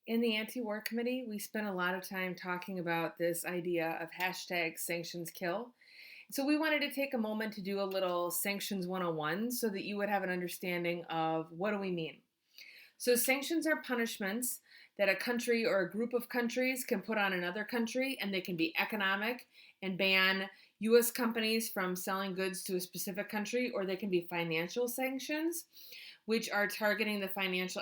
In the anti-war committee, we spent a lot of time talking about this idea of hashtag sanctions kill. So we wanted to take a moment to do a little sanctions 101 so that you would have an understanding of what do we mean. So sanctions are punishments that a country or a group of countries can put on another country, and they can be economic and ban US companies from selling goods to a specific country, or they can be financial sanctions, which are targeting the financial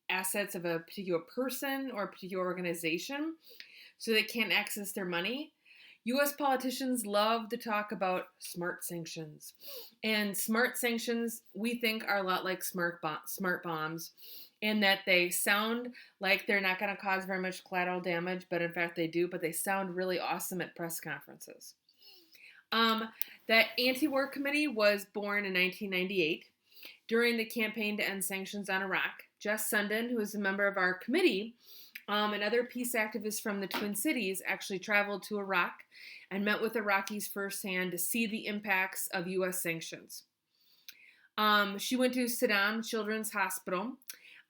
assets of a particular person or a particular organization so they can't access their money. US politicians love to talk about smart sanctions. And smart sanctions, we think, are a lot like smart bombs in that they sound like they're not going to cause very much collateral damage, but in fact they do, but they sound really awesome at press conferences. Um, the anti-war committee was born in 1998 during the campaign to end sanctions on Iraq. Jess Sundin, who is a member of our committee, and other peace activists from the Twin Cities actually traveled to Iraq and met with Iraqis firsthand to see the impacts of U.S. sanctions. She went to Saddam Children's Hospital,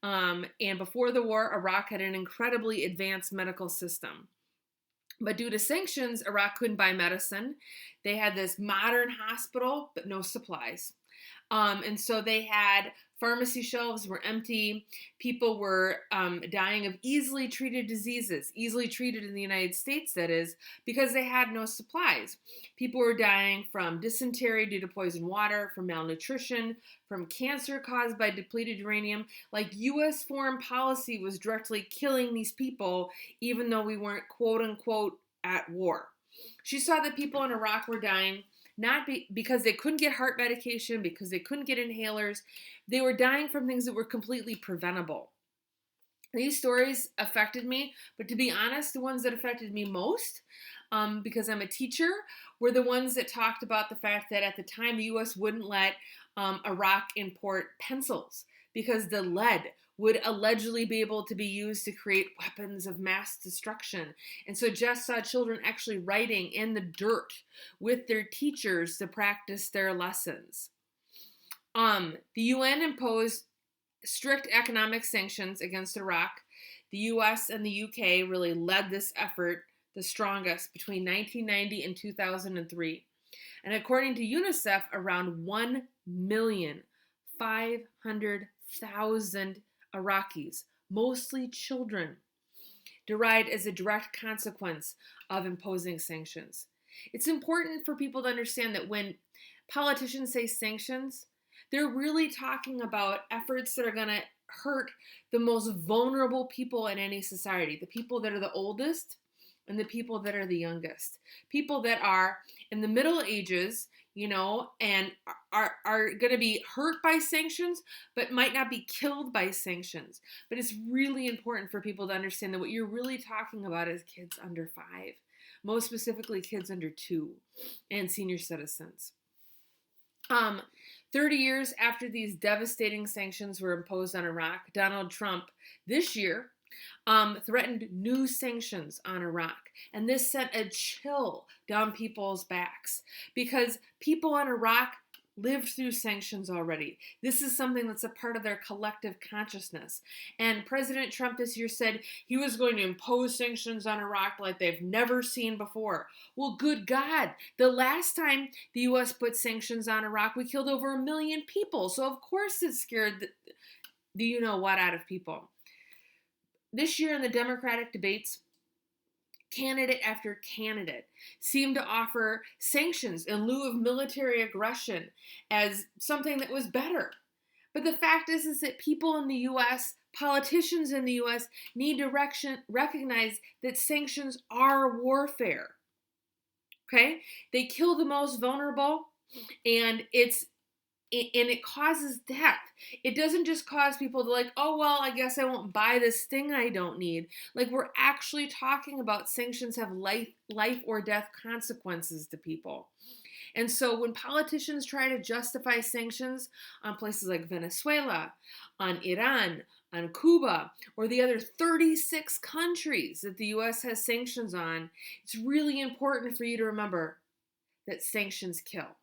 and before the war, Iraq had an incredibly advanced medical system. But due to sanctions, Iraq couldn't buy medicine. They had this modern hospital, but no supplies. And so they had pharmacy shelves were empty. People were dying of easily treated diseases, easily treated in the United States, that is, because they had no supplies. People were dying from dysentery due to poisoned water, from malnutrition, from cancer caused by depleted uranium. Like U.S. foreign policy was directly killing these people, even though we weren't quote unquote at war. She saw that people in Iraq were dying not because they couldn't get heart medication, because they couldn't get inhalers. They were dying from things that were completely preventable. These stories affected me, but to be honest, the ones that affected me most, because I'm a teacher, were the ones that talked about the fact that at the time the U.S. wouldn't let Iraq import pencils because the lead would allegedly be able to be used to create weapons of mass destruction. And so Jess saw children actually writing in the dirt with their teachers to practice their lessons. The UN imposed strict economic sanctions against Iraq. The US and the UK really led this effort the strongest between 1990 and 2003. And according to UNICEF, around 1,500,000 Iraqis, mostly children, died as a direct consequence of imposing sanctions. It's important for people to understand that when politicians say sanctions, they're really talking about efforts that are going to hurt the most vulnerable people in any society, the people that are the oldest and the people that are the youngest, people that are in the Middle Ages, and are going to be hurt by sanctions, but might not be killed by sanctions. But it's really important for people to understand that what you're really talking about is kids under 5, most specifically kids under 2, and senior citizens. 30 years after these devastating sanctions were imposed on Iraq, Donald Trump this year threatened new sanctions on Iraq. And this sent a chill down people's backs because people in Iraq lived through sanctions already. This is something that's a part of their collective consciousness. And President Trump this year said he was going to impose sanctions on Iraq like they've never seen before. Well, good God, the last time the U.S. put sanctions on Iraq, we killed over 1 million people. So of course it scared the you-know-what out of people. This year in the Democratic debates, candidate after candidate seemed to offer sanctions in lieu of military aggression as something that was better. But the fact is that people in the U.S., politicians in the U.S., need to recognize that sanctions are warfare. Okay? They kill the most vulnerable, and it causes death. It doesn't just cause people to oh, well, I guess I won't buy this thing I don't need. We're actually talking about sanctions have life or death consequences to people. And so when politicians try to justify sanctions on places like Venezuela, on Iran, on Cuba, or the other 36 countries that the U.S. has sanctions on, it's really important for you to remember that sanctions kill.